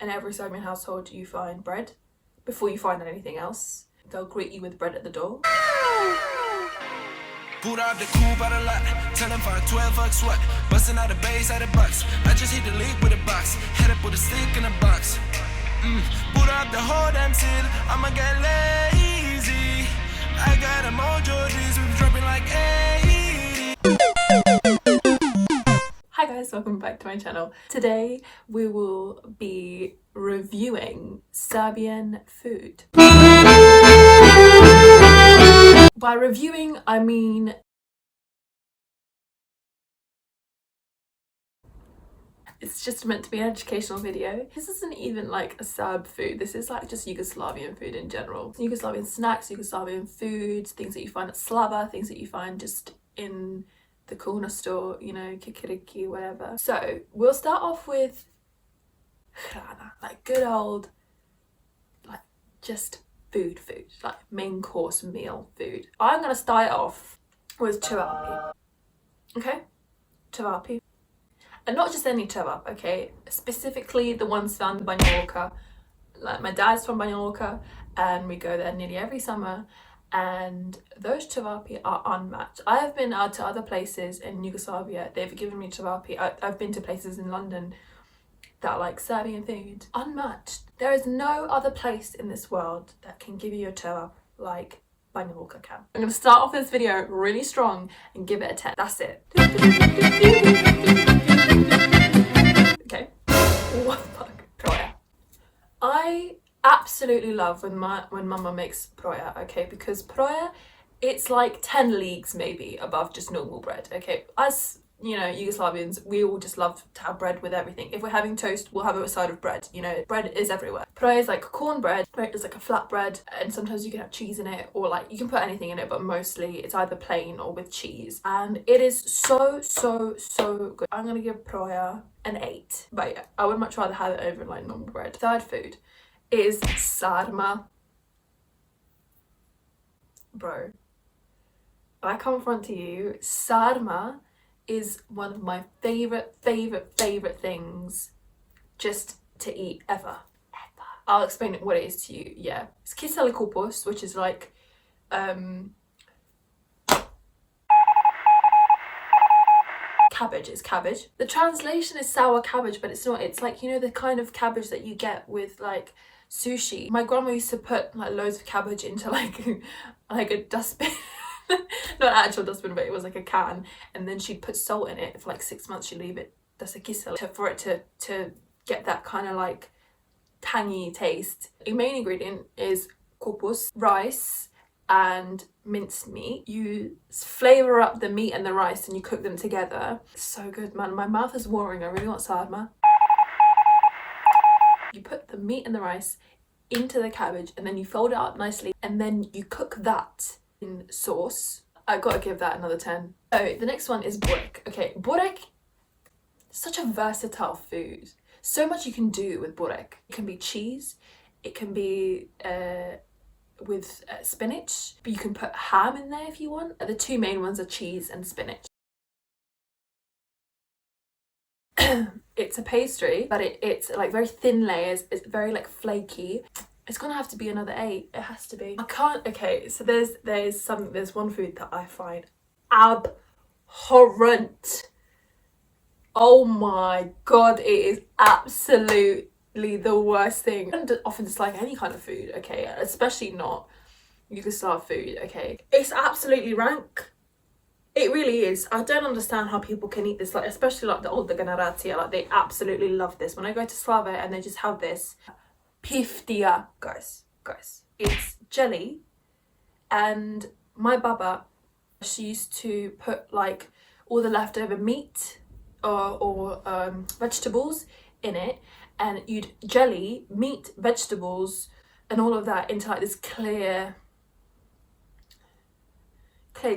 in every Serbian household you find bread before you find anything else. They'll greet you with bread at the door. Boot out the coupe out a lot, tell him 512 fucks what, busting out the base out the box, I just hit the leak with a box, head up with a stick in a box. Boot out the whole damn city, I'ma get lazy. I got a mojo, these we dropping like 80. Hi guys, welcome back to my channel. Today we will be reviewing Serbian food. By reviewing, I mean it's just meant to be an educational video. This isn't even like a Serb food. This is like just Yugoslavian food in general. Yugoslavian snacks, Yugoslavian foods, things that you find at Slava, things that you find just in the corner store, you know, kikiriki, whatever. So we'll start off with hrana, like good old, like just food, like main course meal food. I'm gonna start off with cevapi. Okay, cevapi. And not just any cevap, okay? Specifically the ones found in Banja Luka. Like my dad's from Banja Luka and we go there nearly every summer, and those cevapi are unmatched. I have been out to other places in Yugoslavia, they've given me cevapi. I've been to places in London that are like Serbian food. Unmatched. There is no other place in this world that can give you a cevap like Banja Luka can. I'm gonna start off this video really strong and give it a 10. That's it. Okay. What the fuck? Proja. I absolutely love when mama makes proja, okay, because proja, it's like 10 leagues maybe above just normal bread, okay? As you know, Yugoslavians, we all just love to have bread with everything. If we're having toast, we'll have a side of bread, you know, bread is everywhere. Proja is like cornbread, bread is like a flat bread, and sometimes you can have cheese in it, or like you can put anything in it, but mostly it's either plain or with cheese. And it is so good. I'm gonna give proja an 8, but yeah, I would much rather have it over like normal bread. Third food is sarma. Bro, I come in front to you, sarma is one of my favorite things just to eat ever. I'll explain what it is to you. Yeah, it's kiseli kupus, which is like cabbage. It's cabbage. The translation is sour cabbage, but it's not. It's like, you know, the kind of cabbage that you get with like sushi. My grandma used to put like loads of cabbage into like a dustbin. Not an actual dustbin, but it was like a can, and then she'd put salt in it for like 6 months. She'd leave it, that's a kisel, for it to get that kind of like tangy taste. The main ingredient is kupus, rice and minced meat. You flavour up the meat and the rice and you cook them together. It's so good, man. My mouth is watering. I really want sarma. You put the meat and the rice into the cabbage and then you fold it up nicely, and then you cook that in sauce. I gotta give that another 10. Oh, the next one is burek. Okay, burek, such a versatile food. So much you can do with burek. It can be cheese, it can be with spinach, but you can put ham in there if you want. The two main ones are cheese and spinach. It's a pastry, but it's like very thin layers. It's very like flaky. It's gonna have to be another 8. It has to be. I can't. Okay, so there's one food that I find abhorrent. Oh my god, it is absolutely the worst thing. I don't often dislike any kind of food, okay, especially not Yugoslav food, okay. It's absolutely rank. It really is. I don't understand how people can eat this, like especially like the older generatia, like they absolutely love this. When I go to Slava and they just have this piftia, guys, it's jelly, and my baba, she used to put like all the leftover meat or vegetables in it, and you'd jelly meat, vegetables and all of that into like this clear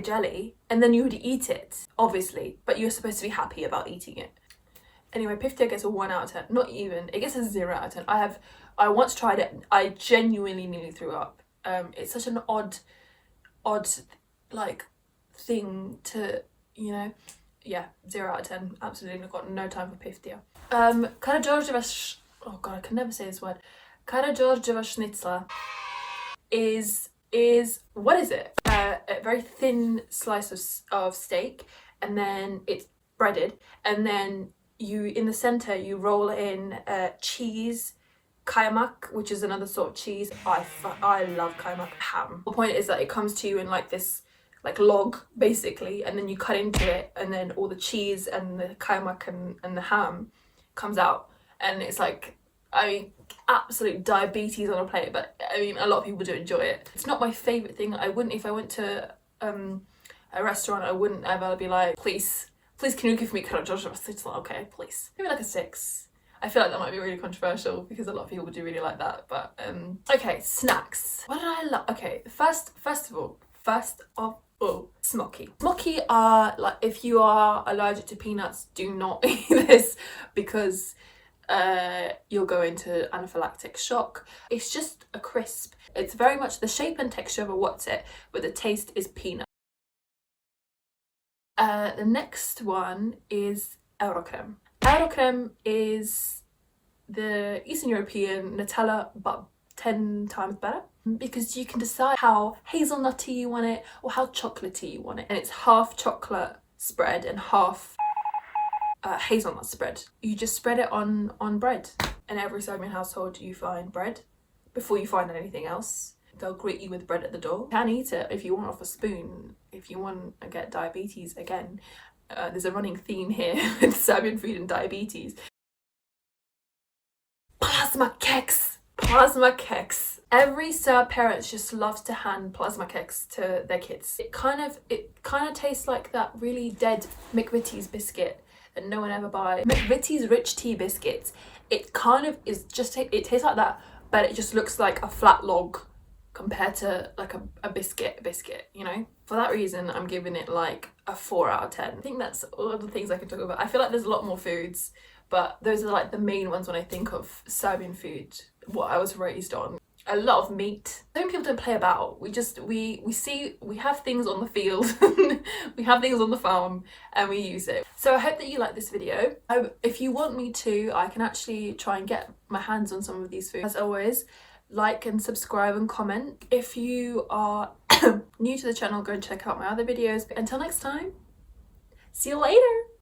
jelly, and then you would eat it, obviously, but you're supposed to be happy about eating it. Anyway, piftia gets a 1 out of 10. Not even, it gets a 0 out of 10. I once tried it, I genuinely nearly threw up. It's such an odd like thing to, you know. Yeah, 0 out of 10. Absolutely got no time for piftia. Karađorđevac oh god, I can never say this word. Karageorgieva schnitzler is what is it? A very thin slice of steak, and then it's breaded, and then you in the center you roll in cheese, kaymak, which is another sort of cheese. I love kaymak. Ham. The point is that it comes to you in like this like log basically, and then you cut into it, and then all the cheese and the kaymak and the ham comes out, and it's like, I mean, absolute diabetes on a plate, but I mean, a lot of people do enjoy it. It's not my favourite thing. I wouldn't, if I went to a restaurant, I wouldn't ever be like, please can you give me karageorgieva? It's like, okay, please. Maybe like a 6. I feel like that might be really controversial because a lot of people do really like that, but okay, snacks. What did I love? Okay, first of all, smoky. Smoky are like, if you are allergic to peanuts, do not eat this because you'll go into anaphylactic shock. It's just a crisp. It's very much the shape and texture of a what's it, but the taste is peanut. The next one is Eurocreme. Eurocreme is the Eastern European Nutella, but 10 times better, because you can decide how hazelnutty you want it or how chocolatey you want it, and it's half chocolate spread and half hazelnut spread. You just spread it on bread. In every Serbian household you find bread before you find anything else. They'll greet you with bread at the door. You can eat it if you want off a spoon. If you want to get diabetes, again, there's a running theme here with Serbian food and diabetes. Plasma keks. Plasma keks. Every Serb parent just loves to hand plasma keks to their kids. It kind of tastes like that really dead McVitie's biscuit that no one ever buys. McVitie's rich tea biscuits. It kind of is just, it tastes like that, but it just looks like a flat log compared to like a biscuit, you know? For that reason, I'm giving it like a 4 out of 10. I think that's all the things I can talk about. I feel like there's a lot more foods, but those are like the main ones when I think of Serbian food, what I was raised on. A lot of meat. Some people don't play about. We have things on the field, we have things on the farm, and we use it. So I hope that you like this video. If you want me to, I can actually try and get my hands on some of these foods. As always, like and subscribe and comment. If you are new to the channel, go and check out my other videos. Until next time, see you later.